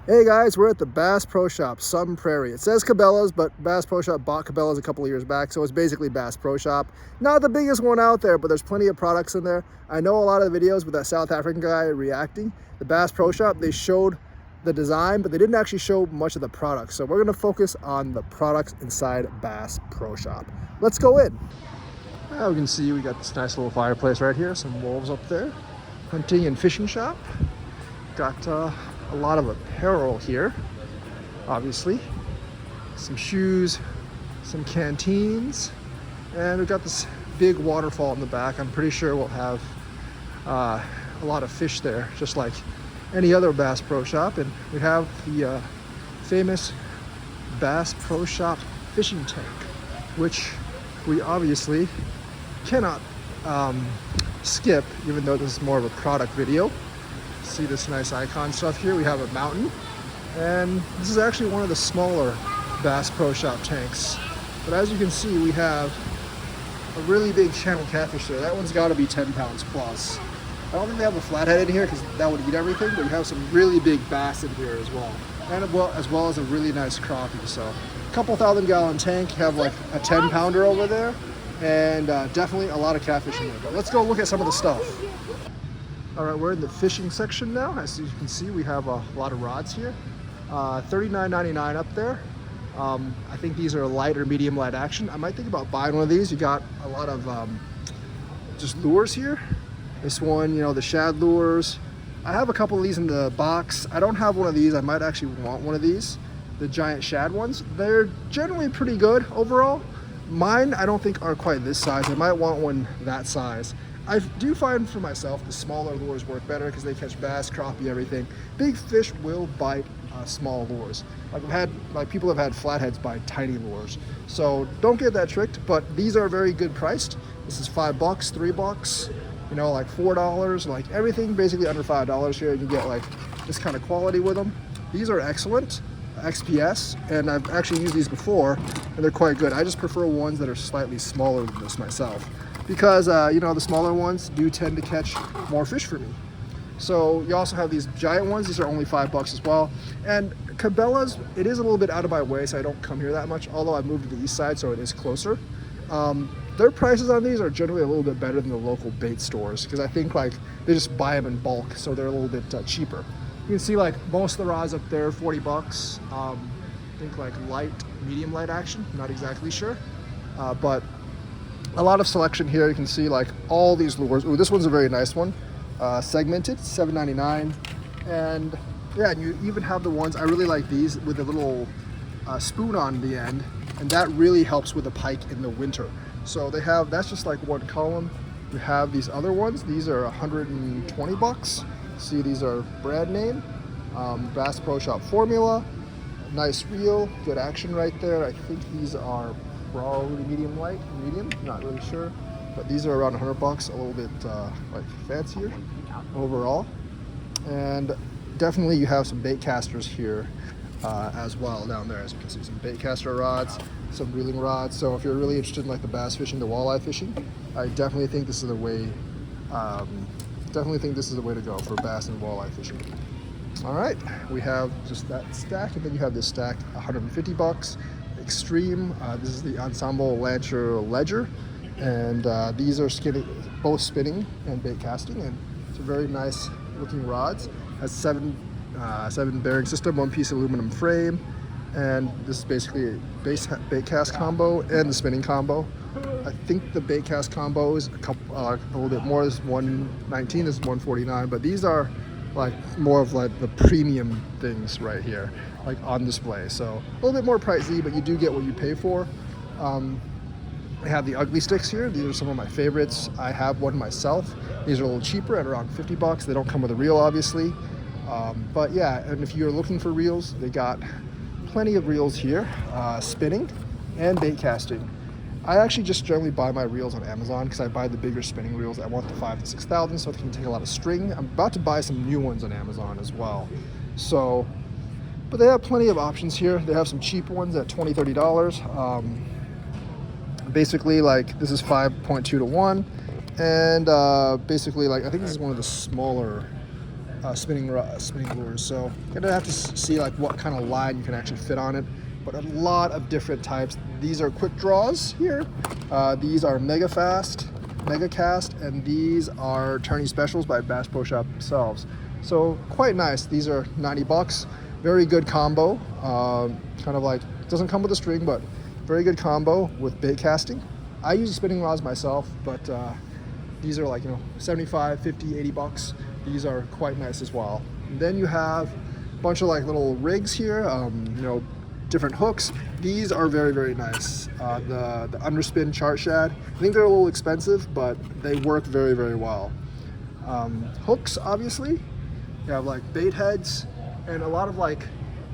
Hey guys, we're at the Bass Pro Shop, some Prairie. It says Cabela's, but Bass Pro Shop bought Cabela's a couple of years back, so it's basically Bass Pro Shop. Not the biggest one out there, but there's plenty of products in there. I know a lot of the videos with that South African guy reacting. The Bass Pro Shop, they showed the design, but they didn't actually show much of the products. So we're gonna focus on the products inside Bass Pro Shop. Let's go in. Now we can see we got this nice little fireplace right here, some wolves up there. Hunting and fishing shop. Got a lot of apparel here, obviously. Some shoes, some canteens, and we've got this big waterfall in the back. I'm pretty sure we'll have a lot of fish there, just like any other Bass Pro Shop. And we have the famous Bass Pro Shop fishing tank, which we obviously cannot skip, even though this is more of a product video. See this nice icon stuff here. We have a mountain, and this is actually one of the smaller Bass Pro Shop tanks. But as you can see, we have a really big channel catfish there. That one's got to be 10 pounds plus. I don't think they have a flathead in here because that would eat everything, but you have some really big bass in here as well. And as well as a really nice crappie. So a couple 1,000-gallon tank. You have like a 10-pounder over there, and definitely a lot of catfish in there. But let's go look at some of the stuff. All right, we're in the fishing section now. As you can see, we have a lot of rods here. $39.99 up there. I think these are light or medium light action. I might think about buying one of these. You got a lot of just lures here. This one, you know, the shad lures. I have a couple of these in the box. I don't have one of these. I might actually want one of these, the giant shad ones. They're generally pretty good overall. Mine, I don't think are quite this size. I might want one that size. I do find for myself the smaller lures work better because they catch bass, crappie, everything. Big fish will bite small lures. People have had flatheads bite tiny lures. So don't get that tricked, but these are very good priced. This is $5, $3, you know, like $4, like everything basically under $5 here. You get like this kind of quality with them. These are excellent, XPS, and I've actually used these before and they're quite good. I just prefer ones that are slightly smaller than this myself, because you know, the smaller ones do tend to catch more fish for me. So you also have these giant ones. These are only $5 as well. And Cabela's, it is a little bit out of my way, so I don't come here that much, although I've moved to the east side, so it is closer. Their prices on these are generally a little bit better than the local bait stores, because I think like they just buy them in bulk, so they're a little bit cheaper. You can see like most of the rods up there, $40. I think like light, medium light action, not exactly sure, but a lot of selection here. You can see like all these lures. Ooh, this one's a very nice one, segmented, $7.99. And yeah, and you even have the ones, I really like these with a little spoon on the end, and that really helps with the pike in the winter. So they have, that's just like one column. You have these other ones. These are $120. See, these are brand name, Bass Pro Shop formula, nice reel, good action right there. I think these are probably medium light, medium, not really sure, but these are around $100, a little bit like fancier overall. And definitely you have some bait casters here as well down there. As you can see, some bait caster rods, some reeling rods. So if you're really interested in like the bass fishing, the walleye fishing, I definitely think this is the way. Definitely think this is the way to go for bass and walleye fishing. All right, we have just that stack, and then you have this stack, $150. Extreme. This is the Ensemble Lancer Ledger, and these are both spinning and bait casting, and it's a very nice looking rods. Has seven bearing system, one piece aluminum frame, and this is basically a bait cast combo and the spinning combo. I think the bait cast combo is a little bit more. This is $119, this is $149, but these are like more of like the premium things right here, like on display. So a little bit more pricey, but you do get what you pay for. I have the ugly sticks here. These are some of my favorites. I have one myself. These are a little cheaper at around $50. They don't come with a reel, obviously. But yeah, and if you're looking for reels, they got plenty of reels here, spinning and bait casting. I actually just generally buy my reels on Amazon because I buy the bigger spinning reels. I want the 5,000 to 6,000, so it can take a lot of string. I'm about to buy some new ones on Amazon as well. So, but they have plenty of options here. They have some cheap ones at $20, $30. Basically, like this is 5.2 to 1, and basically, like I think this is one of the smaller spinning lures. So you're gonna have to see like what kind of line you can actually fit on it. But a lot of different types. These are quick draws here. These are mega fast, mega cast, and these are tourney specials by Bass Pro Shop themselves. So quite nice. These are 90 bucks. Very good combo. Kind of like, doesn't come with a string, but very good combo with bait casting. I use spinning rods myself, but these are like, 75, 50, 80 bucks. These are quite nice as well. And then you have a bunch of like little rigs here, different hooks. These are very, very nice. The underspin chart shad, I think they're a little expensive, but they work very, very well. Hooks, obviously. You have like bait heads and a lot of like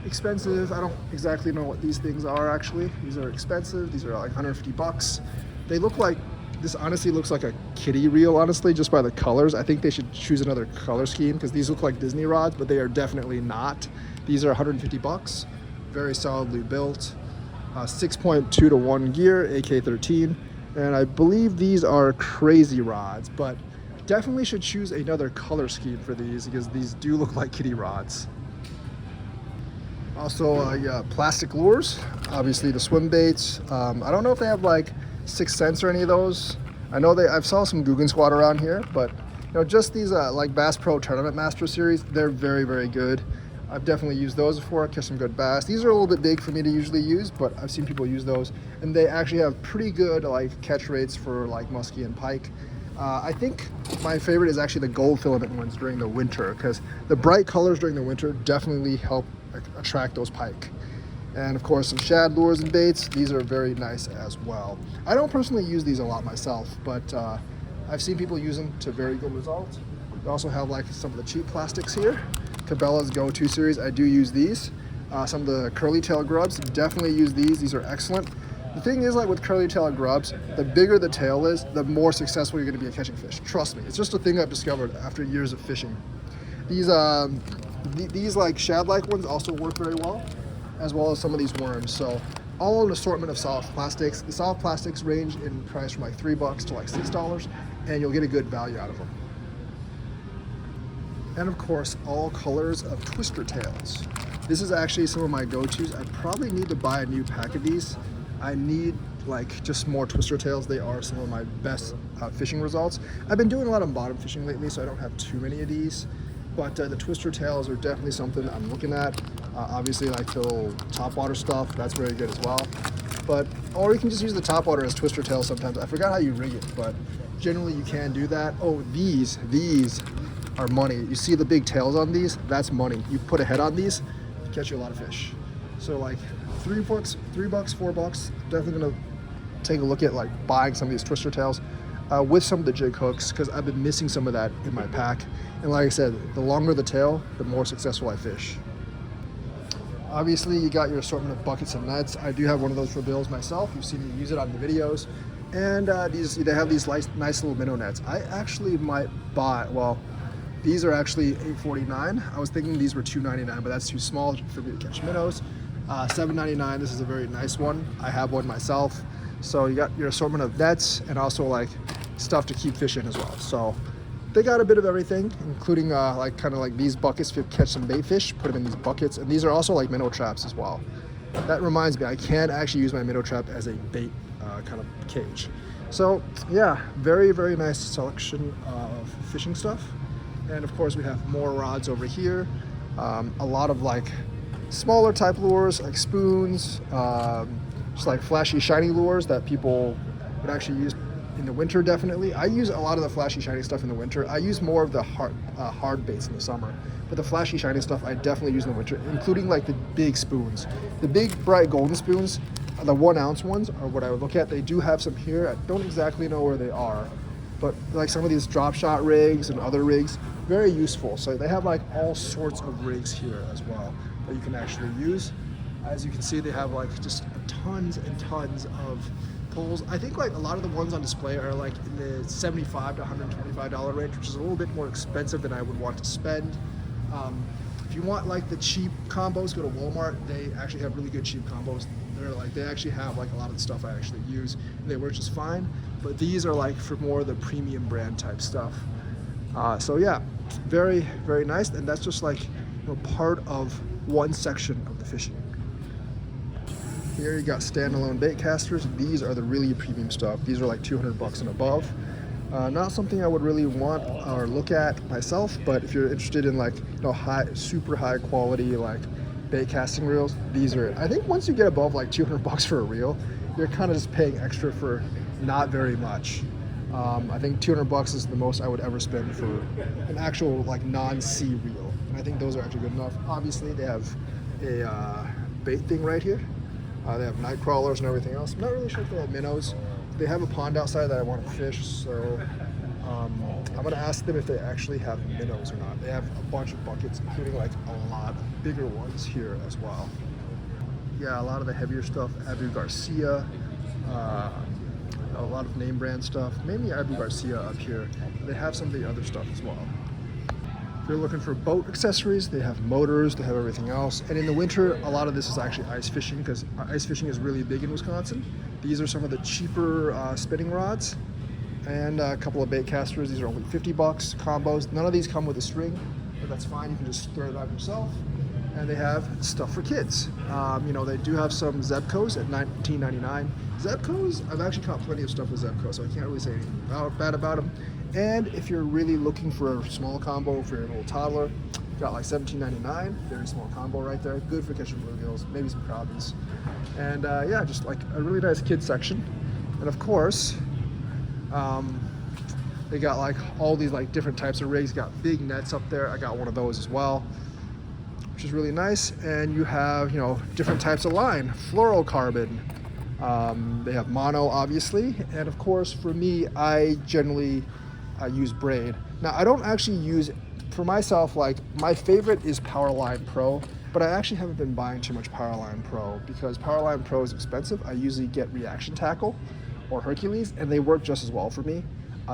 expensive, I don't exactly know what these things are actually. These are expensive. These are like 150 bucks. They look like, this honestly looks like a kiddie reel, honestly, just by the colors. I think they should choose another color scheme because these look like Disney rods, but they are definitely not. These are 150 bucks, very solidly built. 6.2 to 1 gear, AK-13. And I believe these are crazy rods, but definitely should choose another color scheme for these because these do look like kiddie rods. Also, plastic lures, obviously the swim baits. I don't know if they have like 6th Sense or any of those. I know I've saw some Guggen Squad around here, but just these like Bass Pro Tournament Master Series, they're very, very good. I've definitely used those before, catch some good bass. These are a little bit big for me to usually use, but I've seen people use those, and they actually have pretty good like catch rates for like muskie and pike. I think my favorite is actually the gold filament ones during the winter, because the bright colors during the winter definitely help attract those pike. And of course, some shad lures and baits. These are very nice as well. I don't personally use these a lot myself, but I've seen people use them to very good results. We also have like some of the cheap plastics here. Cabela's Go-To series, I do use these. Some of the curly tail grubs, definitely use these. These are excellent. The thing is, like with curly tail grubs, the bigger the tail is, the more successful you're gonna be at catching fish. Trust me, it's just a thing I've discovered after years of fishing. These like shad-like ones also work very well as some of these worms. So all an assortment of soft plastics. The soft plastics range in price from like $3 to like $6, and you'll get a good value out of them. And of course, all colors of twister tails. This is actually some of my go-tos. I probably need to buy a new pack of these. I need like just more twister tails. They are some of my best fishing results. I've been doing a lot of bottom fishing lately, so I don't have too many of these. But the twister tails are definitely something I'm looking at. Obviously, like the little topwater stuff, that's very good as well. Or you can just use the topwater as twister tails sometimes. I forgot how you rig it, but generally you can do that. Oh, these are money. You see the big tails on these? That's money. You put a head on these, catch you a lot of fish. So like $3, $4, definitely gonna take a look at like buying some of these twister tails with some of the jig hooks, because I've been missing some of that in my pack. And like I said, the longer the tail, the more successful I fish. Obviously, you got your assortment of buckets and nets. I do have one of those for bills myself. You've seen me use it on the videos. And they have these nice little minnow nets. I actually might buy, well, these are actually $8.49. I was thinking these were $2.99, but that's too small for me to catch minnows. $7.99, this is a very nice one. I have one myself. So you got your assortment of nets and also like stuff to keep fish in as well. So they got a bit of everything, including like kind of like these buckets to catch some bait fish, put them in these buckets. And these are also like minnow traps as well. That reminds me, I can actually use my minnow trap as a bait kind of cage. So yeah, very, very nice selection of fishing stuff. And of course we have more rods over here. A lot of like smaller type lures, like spoons, just like flashy, shiny lures that people would actually use in the winter, definitely. I use a lot of the flashy, shiny stuff in the winter. I use more of the hard baits in the summer. But the flashy, shiny stuff I definitely use in the winter, including like the big spoons. The big, bright golden spoons, the 1 ounce ones are what I would look at. They do have some here. I don't exactly know where they are. But like some of these drop shot rigs and other rigs, very useful. So they have like all sorts of rigs here as well that you can actually use. As you can see, they have like just tons and tons of poles. I think like a lot of the ones on display are like in the $75 to $125 range, which is a little bit more expensive than I would want to spend. If you want like the cheap combos, go to Walmart. They actually have really good cheap combos. They actually have like a lot of the stuff I actually use. They work just fine. But these are like for more of the premium brand type stuff. So yeah, very, very nice. And that's just like, part of one section of the fishing. Here you got standalone bait casters. These are the really premium stuff. These are like $200 and above. Not something I would really want or look at myself, but if you're interested in like, super high quality like bait casting reels, these are it. I think once you get above like $200 for a reel, you're kind of just paying extra for not very much. I think $200 is the most I would ever spend for an actual like non-sea reel, and I think those are actually good enough. Obviously, they have a bait thing right here. They have night crawlers and everything else. I'm not really sure if they have minnows. They have a pond outside that I want to fish, so I'm going to ask them if they actually have minnows or not. They have a bunch of buckets, including like a lot of bigger ones here as well. Yeah, a lot of the heavier stuff, Abu Garcia, a lot of name brand stuff, mainly Abu Garcia up here. They have some of the other stuff as well. If you're looking for boat accessories, they have motors, they have everything else. And in the winter, a lot of this is actually ice fishing, because ice fishing is really big in Wisconsin. These are some of the cheaper spinning rods, and a couple of bait casters. These are only $50 combos. None of these come with a string, but that's fine. You can just throw it out yourself. And they have stuff for kids. They do have some Zebcos at $19.99. Zebcos, I've actually caught plenty of stuff with Zebco, so I can't really say anything bad about them. And if you're really looking for a small combo for your little toddler, got like $17.99, very small combo right there. Good for catching bluegills, maybe some crappies. And yeah, just like a really nice kids section. And of course, they got like all these like different types of rigs. Got big nets up there. I got one of those as well, which is really nice. And you have, different types of line, fluorocarbon. They have mono, obviously. And of course, for me, I generally use braid. Now, I don't actually use, for myself, like my favorite is Powerline Pro, but I actually haven't been buying too much Powerline Pro because Powerline Pro is expensive. I usually get Reaction Tackle or Hercules, and they work just as well for me.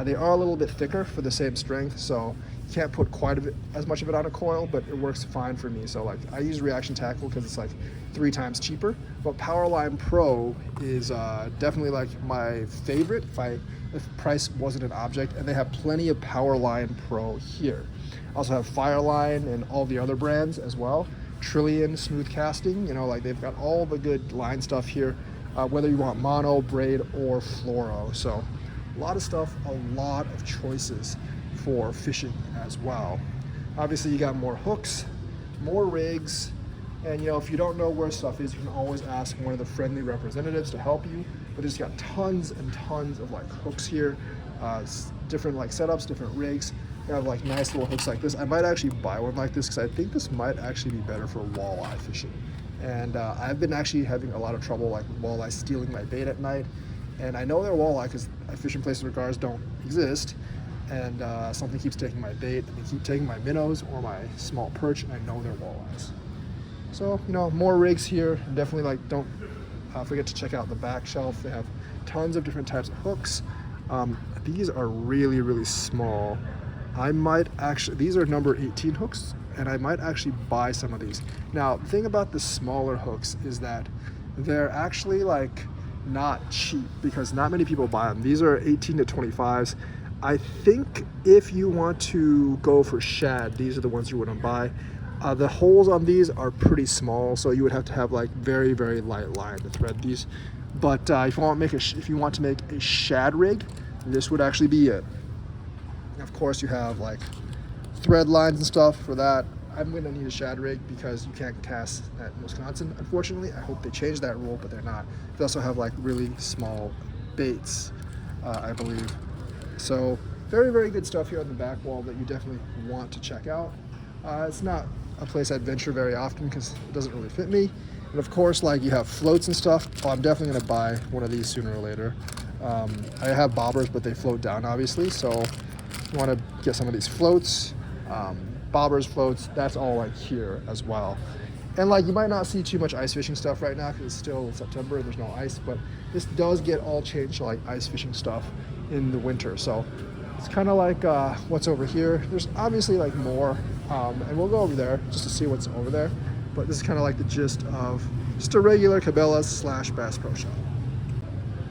They are a little bit thicker for the same strength, so you can't put quite as much of it on a coil, but it works fine for me. So like I use Reaction Tackle because it's like 3 times cheaper, but Powerline Pro is definitely like my favorite if price wasn't an object, and they have plenty of Powerline Pro here. Also have Fireline and all the other brands as well. Trillion smooth casting, like they've got all the good line stuff here, whether you want mono, braid, or fluoro. So a lot of stuff, a lot of choices for fishing as well. Obviously, you got more hooks, more rigs, and if you don't know where stuff is, you can always ask one of the friendly representatives to help you. But there's got tons and tons of like hooks here, different like setups, different rigs. They have like nice little hooks like this. I might actually buy one like this because I think this might actually be better for walleye fishing. And I've been actually having a lot of trouble like with walleye stealing my bait at night. And I know they're walleye because I fish in places where gars don't exist. And something keeps taking my bait, and they keep taking my minnows or my small perch, and I know they're walleyes. So, more rigs here. Definitely like don't forget to check out the back shelf. They have tons of different types of hooks. These are really, really small. I might actually, these are number 18 hooks, and I might actually buy some of these. Now, the thing about the smaller hooks is that they're actually like not cheap because not many people buy them. These are 18 to 25s. I think if you want to go for shad, these are the ones you wouldn't buy. The holes on these are pretty small, so you would have to have like very, very light line to thread these. But if you want to make a shad rig, this would actually be it. And of course, you have like thread lines and stuff for that. I'm gonna need a shad rig because you can't cast in Wisconsin, unfortunately. I hope they change that rule, but they're not. They also have like really small baits, I believe. So very, very good stuff here on the back wall that you definitely want to check out. It's not a place I'd venture very often because it doesn't really fit me. And of course, like you have floats and stuff. Oh, I'm definitely gonna buy one of these sooner or later. I have bobbers, but they float down obviously. So you wanna get some of these floats, bobbers, floats, that's all like here as well. And like you might not see too much ice fishing stuff right now because it's still September and there's no ice, but this does get all changed to like ice fishing stuff in the winter. So it's kind of like what's over here. There's obviously like more, and we'll go over there just to see what's over there. But this is kind of like the gist of just a regular Cabela's / Bass Pro Shop.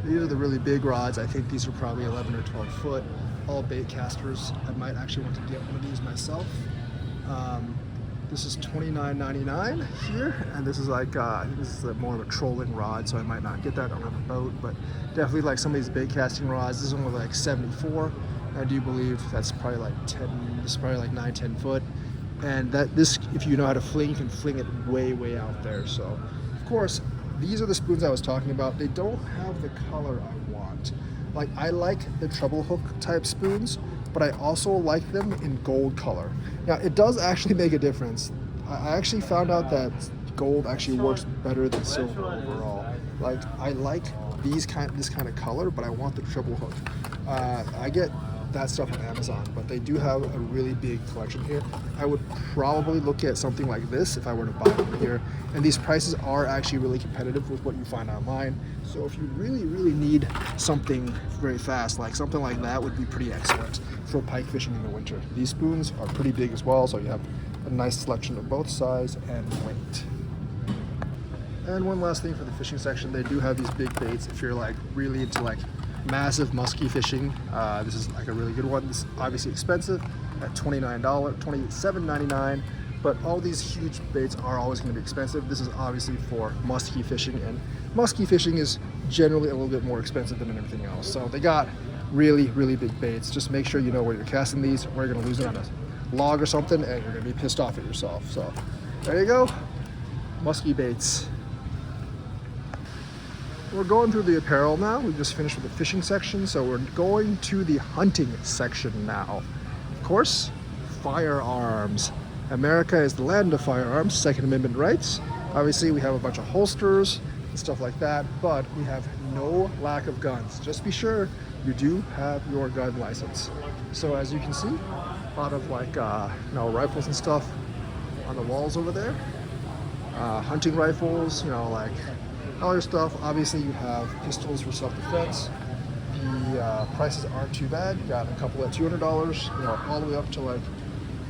These are the really big rods. I think these are probably 11 or 12 foot. all bait casters. I might actually want to get one of these myself. This is $29.99 here, and this is like, I think this is more of a trolling rod, so I might not get that. I don't have a boat, but definitely like some of these bait casting rods. This is only like 74. I do believe that's probably like 10, this is probably like 9-10 foot. And that this, if you know how to fling, you can fling it way out there. So, of course, these are the spoons I was talking about. They don't have the color I want. Like, I like the treble hook type spoons, but I also like them in gold color. Now, it does actually make a difference. I actually found out that gold actually works better than silver overall. Like, I like this kind of color, but I want the treble hook. I get that stuff on Amazon, but they do have a really big collection here. I would probably look at something like this if I were to buy them here. And these prices are actually really competitive with what you find online. So if you really need something very fast, like something like that would be pretty excellent for pike fishing in the winter. These spoons are pretty big as well, so you have a nice selection of both size and weight. And one last thing for the fishing section, they do have these big baits if you're like really into like massive muskie fishing. This is like a really good one. This is obviously expensive at $29, $27.99, but all these huge baits are always going to be expensive. This is obviously for muskie fishing, and muskie fishing is generally a little bit more expensive than everything else. So they got really big baits. Just make sure you know where you're casting these, or you're going to lose it on a log or something, and you're going to be pissed off at yourself. So there you go, muskie baits. We're going through the apparel now. We just finished with the fishing section, so we're going to the hunting section now. Of course, firearms. America is the land of firearms, Second Amendment rights. Obviously, we have a bunch of holsters and stuff like that, but we have no lack of guns. Just be sure you do have your gun license. So as you can see, a lot of like rifles and stuff on the walls over there. Hunting rifles, like other stuff. Obviously you have pistols for self-defense. The prices aren't too bad. You got a couple at $200, all the way up to like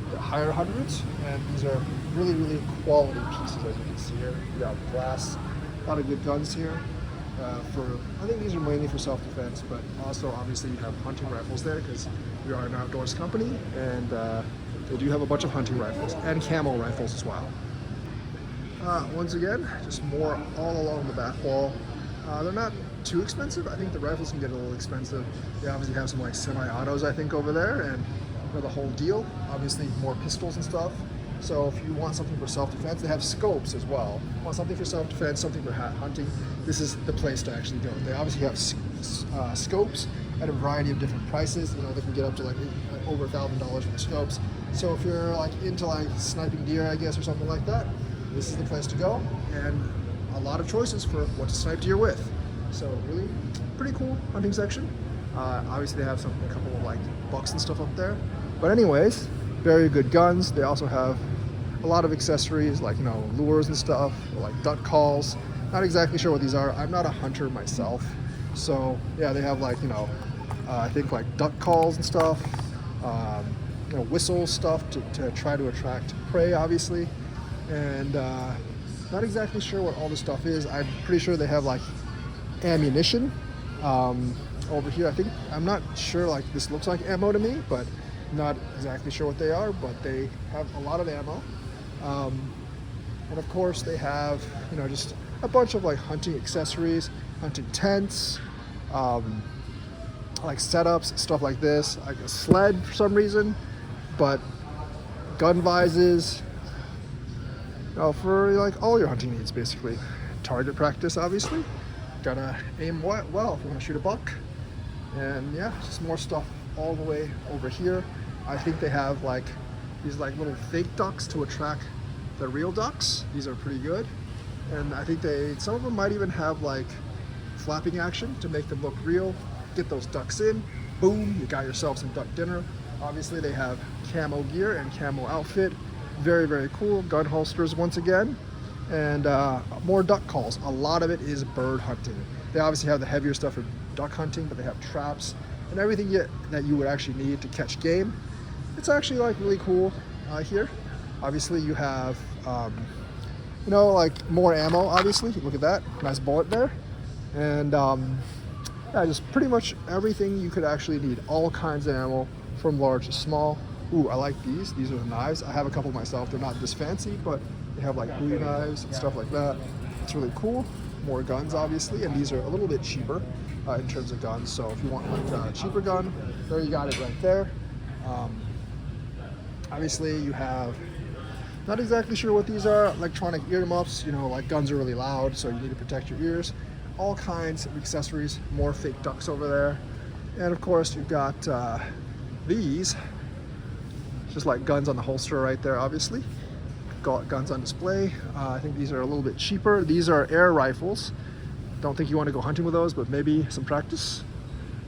the higher hundreds, and these are really quality pieces, as you can see here. You got glass, a lot of good guns here. I think these are mainly for self-defense, but also obviously you have hunting rifles there because we are an outdoors company, and they do have a bunch of hunting rifles and camo rifles as well. Once again, just more all along the back wall. They're not too expensive. I think the rifles can get a little expensive. They obviously have some like semi-autos, I think, over there, and the whole deal. Obviously more pistols and stuff. So if you want something for self-defense, they have scopes as well. Want something for self-defense, something for hunting, this is the place to actually go. They obviously have scopes at a variety of different prices. They can get up to like over $1,000 for the scopes. So if you're like into like sniping deer, I guess, or something like that, this is the place to go, and a lot of choices for what to snipe deer with. So really pretty cool hunting section. Obviously they have a couple of like bucks and stuff up there. But anyways, very good guns. They also have a lot of accessories like lures and stuff, like duck calls. Not exactly sure what these are. I'm not a hunter myself. So yeah, they have like I think like duck calls and stuff, whistle stuff to try to attract prey, obviously. And not exactly sure what all this stuff is. I'm pretty sure they have like ammunition over here. I'm not sure, like this looks like ammo to me, but not exactly sure what they are, but they have a lot of ammo. And of course they have, just a bunch of like hunting accessories, hunting tents, like setups, stuff like this, like a sled for some reason, but gun vises, for like all your hunting needs basically. Target practice, obviously. Gotta aim well if you want to shoot a buck. And yeah, just more stuff all the way over here. I think they have like these like little fake ducks to attract the real ducks. These are pretty good. And I think some of them might even have like flapping action to make them look real. Get those ducks in, boom, you got yourself some duck dinner. Obviously they have camo gear and camo outfit. Very cool. Gun holsters once again, and more duck calls. A lot of it is bird hunting. They obviously have the heavier stuff for duck hunting, but they have traps and everything that you would actually need to catch game. It's actually like really cool here. Obviously you have like more ammo. Obviously, look at that, nice bullet there, and Yeah, just pretty much everything you could actually need. All kinds of ammo from large to small. Ooh, I like these. These are the knives. I have a couple myself. They're not this fancy, but they have like Bowie knives and stuff like that. It's really cool. More guns, obviously, and these are a little bit cheaper in terms of guns. So if you want like a cheaper gun, there you got it right there. Obviously, you have, not exactly sure what these are, electronic ear muffs. You know, like guns are really loud, so you need to protect your ears. All kinds of accessories, more fake ducks over there. And of course, you've got these, just like guns on the holster right there, obviously. Got guns on display. I think these are a little bit cheaper. These are air rifles. Don't think you want to go hunting with those, but maybe some practice.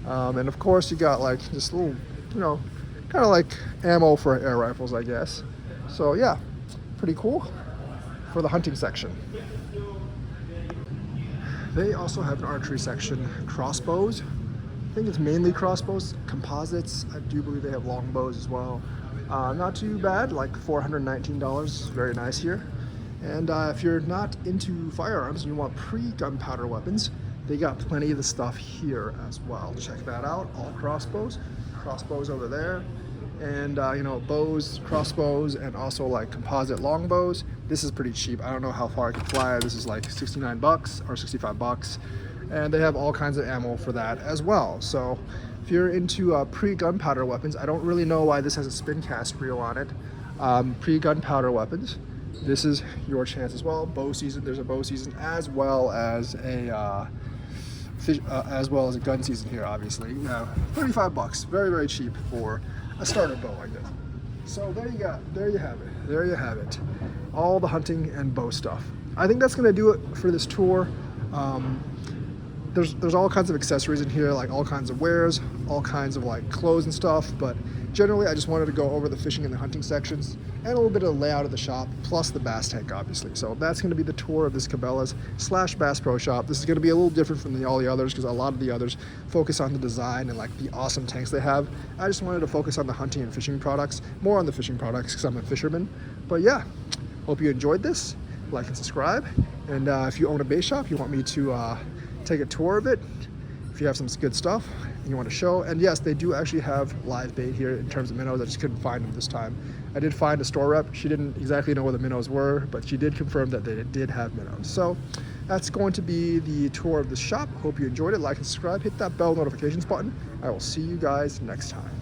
And of course, you got like this little, you know, kind of like ammo for air rifles, I guess. So yeah, pretty cool for the hunting section. They also have an archery section, crossbows. I think it's mainly crossbows, composites. I do believe they have longbows as well. Not too bad, like $419, very nice here. And if you're not into firearms and you want pre-gunpowder weapons, they got plenty of the stuff here as well. Check that out, all crossbows over there. And you know, bows, crossbows, and also like composite longbows. This is pretty cheap. I don't know how far I can fly. This is like 69 bucks or 65 bucks. And they have all kinds of ammo for that as well. So if you're into pre-gunpowder weapons, I don't really know why this has a spin cast reel on it. Pre-gunpowder weapons, this is your chance as well. Bow season, there's a bow season as well as a gun season here, obviously. 35 bucks, very, very cheap for a starter bow like this. So there you have it. All the hunting and bow stuff. I think that's gonna do it for this tour. There's all kinds of accessories in here, like all kinds of wares, all kinds of like clothes and stuff, but generally I just wanted to go over the fishing and the hunting sections and a little bit of the layout of the shop, plus the bass tank, obviously. So that's gonna be the tour of this Cabela's / Bass Pro Shop. This is gonna be a little different from all the others because a lot of the others focus on the design and like the awesome tanks they have. I just wanted to focus on the hunting and fishing products, more on the fishing products because I'm a fisherman. But yeah, hope you enjoyed this. Like and subscribe. And if you own a bait shop, you want me to take a tour of it, if you have some good stuff and you want to show. And yes, they do actually have live bait here in terms of minnows. I just couldn't find them this time. I did find a store rep. She didn't exactly know where the minnows were, but she did confirm that they did have minnows. So that's going to be the tour of the shop. Hope you enjoyed it. Like and subscribe. Hit that bell notifications button. I will see you guys next time.